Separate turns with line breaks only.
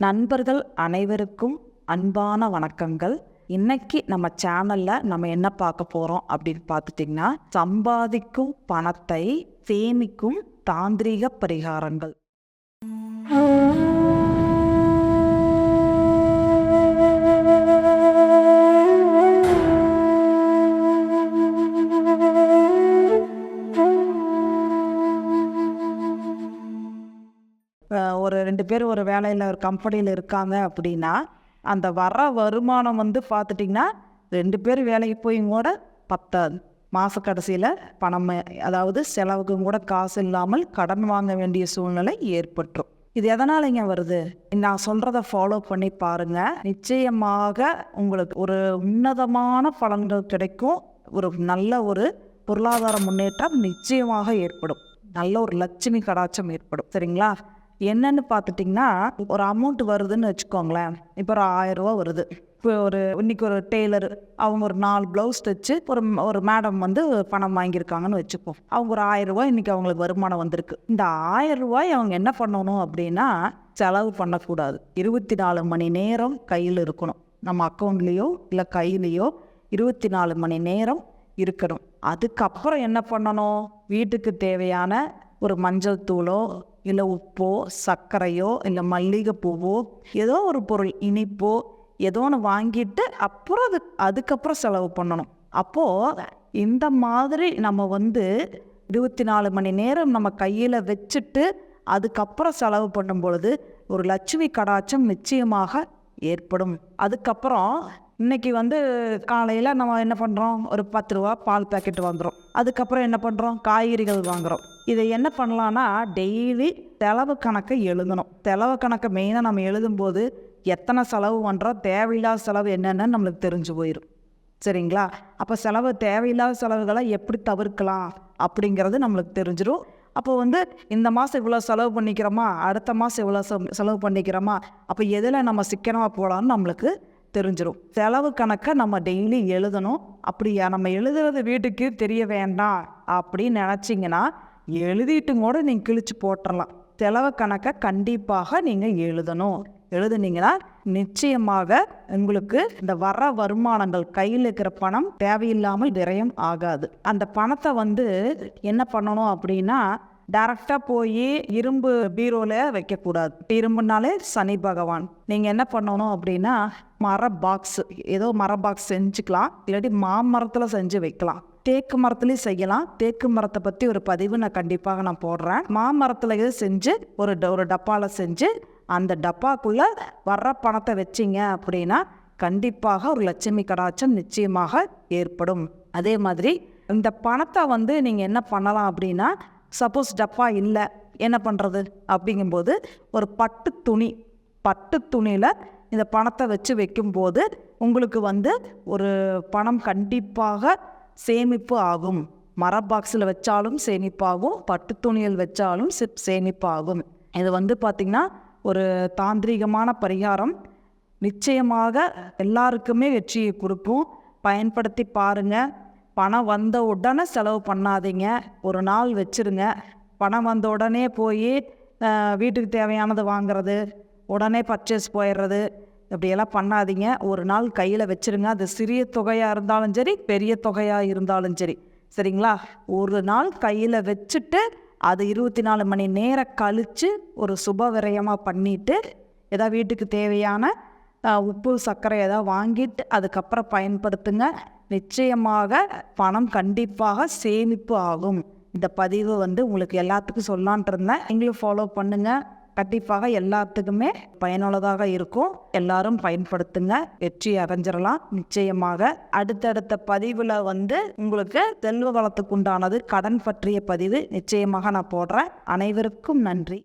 நண்பர்கள் அனைவருக்கும் அன்பான வணக்கங்கள். இன்னைக்கு நம்ம சேனல்ல நம்ம என்ன பார்க்க போறோம் அப்படின்னு பார்த்துட்டிங்கன்னா, சம்பாதிக்கும் பணத்தை சேமிக்கும் தாந்திரீக பரிகாரங்கள். ஒரு 2 பேர் ஒரு வேலையில் ஒரு கம்பெனியில் இருக்காங்க அப்படின்னா, அந்த வர வருமானம் பார்த்துட்டிங்கன்னா 2 பேர் வேலைக்கு போயும் கூட பத்தாது. மாத கடைசியில் பணம் அதாவது செலவுக்கும் கூட காசு இல்லாமல் கடன் வாங்க வேண்டிய சூழ்நிலை ஏற்பட்டுரும். இது எதனாலங்க வருது? நான் சொல்கிறத ஃபாலோ பண்ணி பாருங்கள். நிச்சயமாக உங்களுக்கு ஒரு உன்னதமான பலன்கள் கிடைக்கும். ஒரு நல்ல ஒரு பொருளாதார முன்னேற்றம் நிச்சயமாக ஏற்படும். நல்ல ஒரு லட்சுமி கடாட்சம் ஏற்படும். சரிங்களா? என்னன்னு பார்த்துட்டிங்கன்னா, ஒரு அமௌண்ட் வருதுன்னு வச்சுக்கோங்களேன். இப்போ ஒரு 1000 ரூபா வருது. இப்போ இன்னைக்கு ஒரு டெய்லர் அவங்க ஒரு 4 ப்ளவுஸ் தைச்சு ஒரு மேடம் பணம் வாங்கியிருக்காங்கன்னு வச்சுப்போம். அவங்க ஒரு 1000 ரூபாய் இன்னைக்கு அவங்களுக்கு வருமானம் வந்திருக்கு. இந்த 1000 ரூபாய் அவங்க என்ன பண்ணணும் அப்படின்னா, செலவு பண்ணக்கூடாது. 24 மணி நேரம் கையில் இருக்கணும். நம்ம அக்கௌண்ட்லேயோ இல்லை கையிலையோ 24 மணி நேரம் இருக்கணும். அதுக்கப்புறம் என்ன பண்ணணும்? வீட்டுக்கு தேவையான ஒரு மஞ்சள் தூளோ இல்லை உப்போ சர்க்கரையோ இல்லை மல்லிகைப்பூவோ ஏதோ ஒரு பொருள் இனிப்போ ஏதோ ஒன்று வாங்கிட்டு அப்புறம் அதுக்கப்புறம் செலவு பண்ணணும். அப்போது இந்த மாதிரி நம்ம 24 மணி நேரம் நம்ம கையில் வச்சுட்டு அதுக்கப்புறம் செலவு பண்ணும் பொழுது ஒரு லட்சுமி கடாட்சம் நிச்சயமாக ஏற்படும். அதுக்கப்புறம் இன்னைக்கு காலையில் நம்ம என்ன பண்ணுறோம்? ஒரு 10 ரூபா பால் பேக்கெட் வாங்குகிறோம். அதுக்கப்புறம் என்ன பண்ணுறோம்? காய்கறிகள் வாங்குகிறோம். இதை என்ன பண்ணலான்னா, டெய்லி செலவு கணக்கை எழுதணும். செலவு கணக்கை மெயினாக நம்ம எழுதும்போது எத்தனை செலவு பண்ணுறோம், தேவையில்லாத செலவு என்னென்னு நம்மளுக்கு தெரிஞ்சு போயிடும். சரிங்களா? அப்போ தேவையில்லாத செலவுகளை எப்படி தவிர்க்கலாம் அப்படிங்கிறது நம்மளுக்கு தெரிஞ்சிடும். அப்போ இந்த மாதம் இவ்வளோ செலவு பண்ணிக்கிறோமா, அடுத்த மாதம் இவ்வளோ செலவு பண்ணிக்கிறோமா, அப்போ எதில் நம்ம சிக்கனமாக போகலான்னு நம்மளுக்கு தெரிஞ்சிடும். செலவு கணக்கை நம்ம டெய்லி எழுதணும். அப்படியா நம்ம எழுதுறது வீட்டுக்கு தெரிய வேண்டாம் அப்படின்னு நினச்சிங்கன்னா, எழுதிட்டு கூட நீங்கள் கிழிச்சு போட்டுடலாம். செலவு கணக்கை கண்டிப்பாக நீங்கள் எழுதுனீங்கன்னா நிச்சயமாக உங்களுக்கு இந்த வர வருமானங்கள் கையில் இருக்கிற பணம் தேவையில்லாமல் விரயம் ஆகாது. அந்த பணத்தை என்ன பண்ணணும் அப்படின்னா, டைரக்டாக போய் இரும்பு பீரோவில் வைக்கக்கூடாது. இரும்புனாலே சனி பகவான். நீங்கள் என்ன பண்ணணும் அப்படின்னா, மர பாக்ஸ் செஞ்சுக்கலாம். இல்லாட்டி மாமரத்தில் செஞ்சு வைக்கலாம். தேக்கு மரத்துலேயும் செய்யலாம். தேக்கு மரத்தை பற்றி ஒரு பதிவு நான் கண்டிப்பாக போடுறேன். மாமரத்தில் செஞ்சு ஒரு டப்பாவில் செஞ்சு அந்த டப்பாக்குள்ளே வர்ற பணத்தை வச்சிங்க அப்படின்னா கண்டிப்பாக ஒரு லட்சுமி கடாட்சம் நிச்சயமாக ஏற்படும். அதே மாதிரி இந்த பணத்தை நீங்கள் என்ன பண்ணலாம் அப்படின்னா, சப்போஸ் டப்பா இல்லை என்ன பண்ணுறது அப்படிங்கும்போது ஒரு பட்டு துணியில் இந்த பணத்தை வச்சு வைக்கும்போது உங்களுக்கு ஒரு பணம் கண்டிப்பாக சேமிப்பு ஆகும். மர பாக்ஸில் வச்சாலும் சேமிப்பாகும், பட்டு துணியில் வச்சாலும் சேமிப்பாகும். இது பார்த்திங்கன்னா ஒரு தாந்திரிகமான பரிகாரம். நிச்சயமாக எல்லாருக்குமே வெற்றியை கொடுக்கும். பயன்படுத்தி பாருங்கள். பணம் வந்த உடனே செலவு பண்ணாதீங்க. ஒரு நாள் வச்சுருங்க. பணம் வந்த உடனே போய் வீட்டுக்கு தேவையானது வாங்கிறது, உடனே பர்ச்சேஸ் போயிடுறது, இப்படியெல்லாம் பண்ணாதீங்க. ஒரு நாள் கையில் வச்சுருங்க. அது சிறிய தொகையாக இருந்தாலும் சரி, பெரிய தொகையாக இருந்தாலும் சரி. சரிங்களா? ஒரு நாள் கையில் வச்சுட்டு அது 24 மணி நேரம் கழித்து ஒரு சுப விரயமாக பண்ணிவிட்டு ஏதாவது வீட்டுக்கு தேவையான உப்பு சர்க்கரை ஏதாவது வாங்கிட்டு அதுக்கப்புறம் பயன்படுத்துங்க. நிச்சயமாக பணம் கண்டிப்பாக சேமிப்பு ஆகும். இந்த பதிவு உங்களுக்கு எல்லாத்துக்கும் சொல்லான்ட்டு இருந்தேன். நீங்களும் ஃபாலோ பண்ணுங்கள். கண்டிப்பாக எல்லாத்துக்குமே பயனுள்ளதாக இருக்கும். எல்லாரும் பயன்படுத்துங்க. வெற்றி அடைஞ்சிடலாம் நிச்சயமாக. அடுத்தடுத்த பதிவில் உங்களுக்கு செல்வ வளத்துக்கு உண்டானது கடன் பற்றிய பதிவு நிச்சயமாக நான் போடுறேன். அனைவருக்கும் நன்றி.